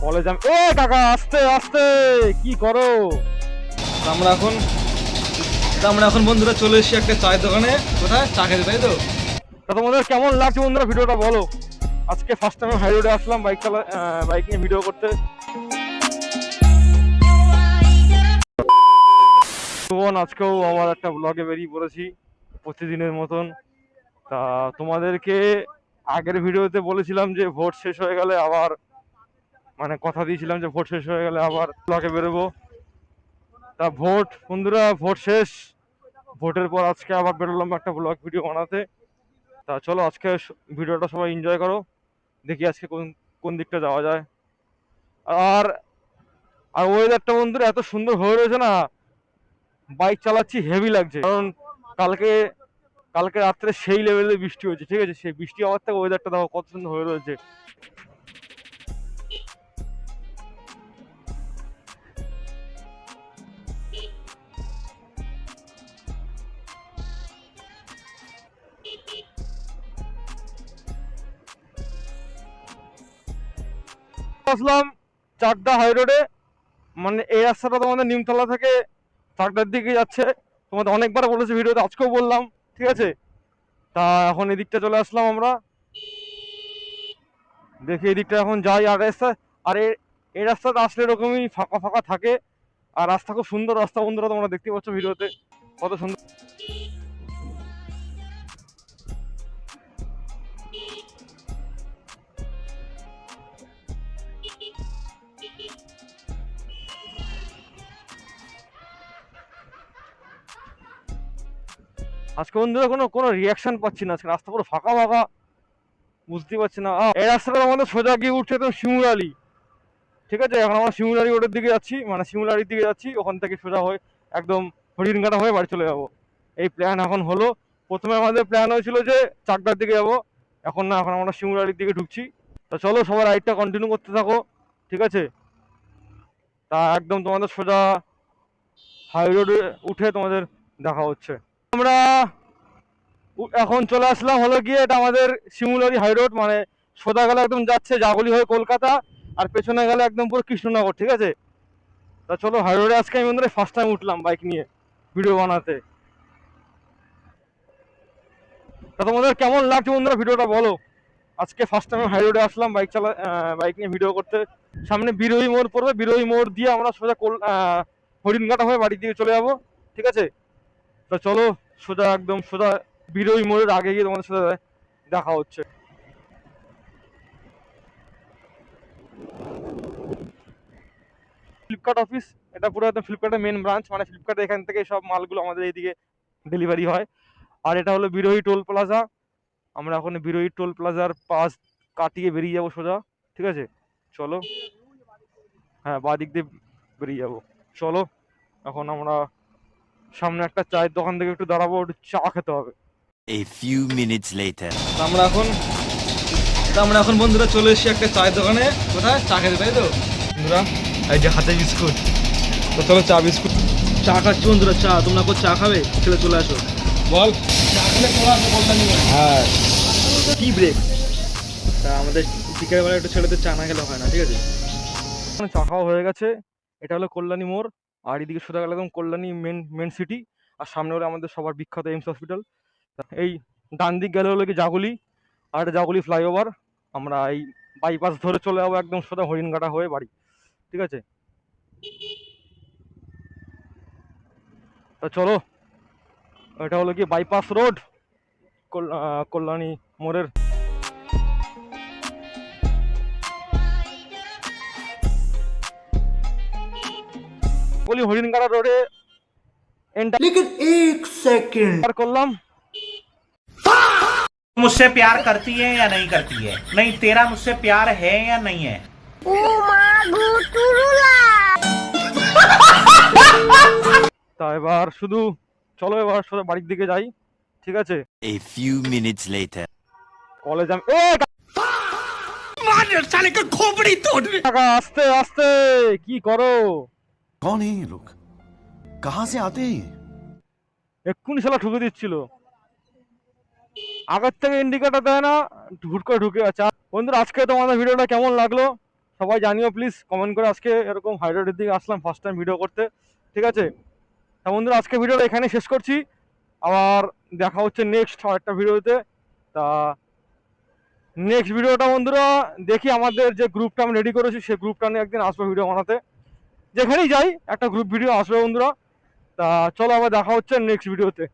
College আমি কাকা আস্তে আস্তে কি করো? আমরা এখন আমরা এখন বন্ধুরা চলে এসেছি একটা চায়ের দোকানে। কোথায় চা খেতে, তাই তো? তা তোমাদের কেমন লাগছে বন্ধুরা ভিডিওটা বলো। আজকে ফার্স্ট টাইম হাই রোডে আসলাম বাইক নিয়ে ভিডিও করতে। আজকেও আবার একটা ব্লগে বেরিয়ে পড়েছি প্রতিদিনের মতন। তা তোমাদেরকে আগের ভিডিওতে বলেছিলাম যে ভোট শেষ হয়ে গেলে আবার কথা দিয়েছিলাম যে ভোট শেষ হয়ে গেলে আবার ব্লগে বেরোবো। তা বন্ধুরা ভোট শেষ, ভোটের পর আজকে আবার বেরোলাম একটা ব্লগ ভিডিও বানাতে। তা চলো আজকে ভিডিওটা সবাই এনজয় করো, দেখি আজকে কোন কোন দিকটা যাওয়া যায়। আর আর ওয়েদারটা বন্ধুরা এত সুন্দর হয়ে রয়েছে না, বাইক চালাচ্ছি হেভি লাগছে। কারণ কালকে কালকে রাত্রে সেই লেভেলে বৃষ্টি হয়েছে, ঠিক আছে? সেই বৃষ্টি হওয়ার থেকে ওয়েদারটা দেখো কত সুন্দর হয়ে রয়েছে। আসলাম চাকদা হাই রোডে, এই রাস্তাটা তোমাদের নিমতলা থেকে চাকদার দিকে যাচ্ছে। তোমাদের অনেকবার বলেছি ভিডিওতে, আজকেও বললাম, ঠিক আছে? তা এখন এদিকটা চলে আসলাম আমরা, দেখি এদিকটা এখন যাই। এই রাস্তাটা আসলে এরকমই ফাঁকা ফাঁকা থাকে, আর রাস্তা খুব সুন্দর রাস্তা বন্ধুরা, তোমরা দেখতে পাচ্ছ ভিডিওতে কত সুন্দর। আজকে বন্ধুরা কোনো কোনো রিয়াকশন পাচ্ছি না, আজকে রাস্তা পুরো ফাঁকা ফাঁকা, বুঝতে পারছি না। এই রাস্তাটা আমাদের সোজা গিয়ে উঠছে তো শিমুরালি, ঠিক আছে? এখন আমরা শিমুলারি রোডের দিকে যাচ্ছি, শিমুলারির দিকে যাচ্ছি। ওখান থেকে সোজা হয়ে একদম হরিণঘাটা হয়ে বাড়ি চলে যাবো। এই প্ল্যান এখন হলো। প্রথমে আমাদের প্ল্যান হয়েছিল যে চাকদার দিকে যাবো, এখন না, এখন আমরা শিমুলারির দিকে ঢুকছি। তো চলো সবার রাইডটা কন্টিনিউ করতে থাকো, ঠিক আছে? তা একদম তোমাদের সোজা হাই রোডে উঠে তোমাদের দেখা হচ্ছে। আমরা এখন চলে আসলাম হলো গিয়ে, এটা আমাদের শিমুলারি হাই রোড, সোজা গেলে একদম যাচ্ছে জাগুলি হয়ে কলকাতা, আর পেছনে গেলে একদম পুরো কৃষ্ণনগর, ঠিক আছে? তা চলো হাই রোডে আজকে আমি বন্ধুরা ফার্স্ট টাইম উঠলাম বাইক নিয়ে ভিডিও বানাতে। তা তোমাদের কেমন লাগছে বন্ধুরা ভিডিওটা বলো। আজকে ফার্স্ট টাইম হাই রোডে আসলাম বাইক নিয়ে ভিডিও করতে। সামনে বিরোহী মোড় পড়বে, বিরোহী মোড় দিয়ে আমরা সোজা হরিণঘাটা হয়ে বাড়ির দিকে চলে যাবো, ঠিক আছে? তো চলো সোজা একদম সোজা বিরোহী মোড়ের আগে গিয়ে তোমাদের সাথে দেখা হচ্ছে। ফ্লিপকার্ট অফিস, এটা পুরো একদম ফ্লিপকার্টের মেন ব্রাঞ্চ, ফ্লিপকার্ট এখান থেকে সব মালগুলো আমাদের এইদিকে ডেলিভারি হয়। আর এটা হলো বিরোহী টোল প্লাজা। আমরা এখন বিরোহী টোল প্লাজার পাশ কাটিয়ে বেরিয়ে যাবো সোজা, ঠিক আছে? চলো, হ্যাঁ বাঁ দিক দিয়ে বেরিয়ে যাবো। চলো এখন আমরা সামনে একটা চায়ের দোকান থেকে একটু দাঁড়াবো, একটু চা খেতে হবে। A few minutes later. আমরা এখন বন্ধুরা চলে এসেছি একটা চায়ের দোকানে। কোথায় চা খেতে, তাই তো বন্ধুরা? এই যে হাতে বিস্কুট। তো চলো চা বিস্কুট চা খাচ্ছি বন্ধুরা। চা তোমরা চা খাবে? খেলে চলে আসো। বল চা খেলে চলে আসো, বলতে নিয়ে। হ্যাঁ কি ব্রেক? তা আমাদের বিকেলবেলা একটু ছেলেদের চা না খেলে হয় না, ঠিক আছে? চা খাওয়া হয়ে গেছে। এটা হলো কল্যাণী মোড়, আর এদিকে সোজা গেলে একদম কল্যাণী মেন সিটি, আর সামনে হলো আমাদের সবার বিখ্যাত এইমস হসপিটাল। এই ডান দিক গেলে হলো কি জাগুলি, আর এটা জাগুলি ফ্লাইওভার। আমরা এই বাইপাস ধরে চলে যাবো একদম সোজা হরিণঘাটা হয়ে বাড়ি, ঠিক আছে? তো চলো, এটা হলো কি বাইপাস রোড, কল্যাণী মোড়ের। বলি হরিণঘাটা রোডে लेकिन एक सेकंड এন্টার করলাম। मुझसे प्यार करती है या नहीं करती है? नहीं, तेरा मुझसे प्यार है या नहीं है? তা এবার শুধু চলো এবার সোজা বাড়ির দিকে যাই, ঠিক আছে? A few minutes later. College আমি কাকা আস্তে আস্তে কি করো? कौन है ये लोग? कहां से आते हैं ये? এক্ষুনি শালা ঠুকে দিচ্ছিল, আগের থেকে ইন্ডিকেটর দেয় না, হুট করে ঢুকে আছে। বন্ধুরা আজকে তোমাদের ভিডিওটা কেমন লাগলো সবাই জানিও প্লিজ কমেন্ট করে। আজকে এরকম হাই রোডের দিকে আসলাম ফার্স্ট টাইম ভিডিও করতে, ঠিক আছে। তা বন্ধুরা আজকে ভিডিওটা এখানে শেষ করছি, আবার দেখা হচ্ছে নেক্সট আরেকটা ভিডিওতে। তা নেক্সট ভিডিওটা বন্ধুরা দেখি, আমাদের যে গ্রুপটা আমি রেডি করেছি সেই গ্রুপটা নিয়ে একদিন আসবো ভিডিও বানাতে, যেখানেই যাই একটা গ্রুপ ভিডিও আসবে বন্ধুরা। তা চলো আবার দেখা হচ্ছে নেক্সট ভিডিওতে।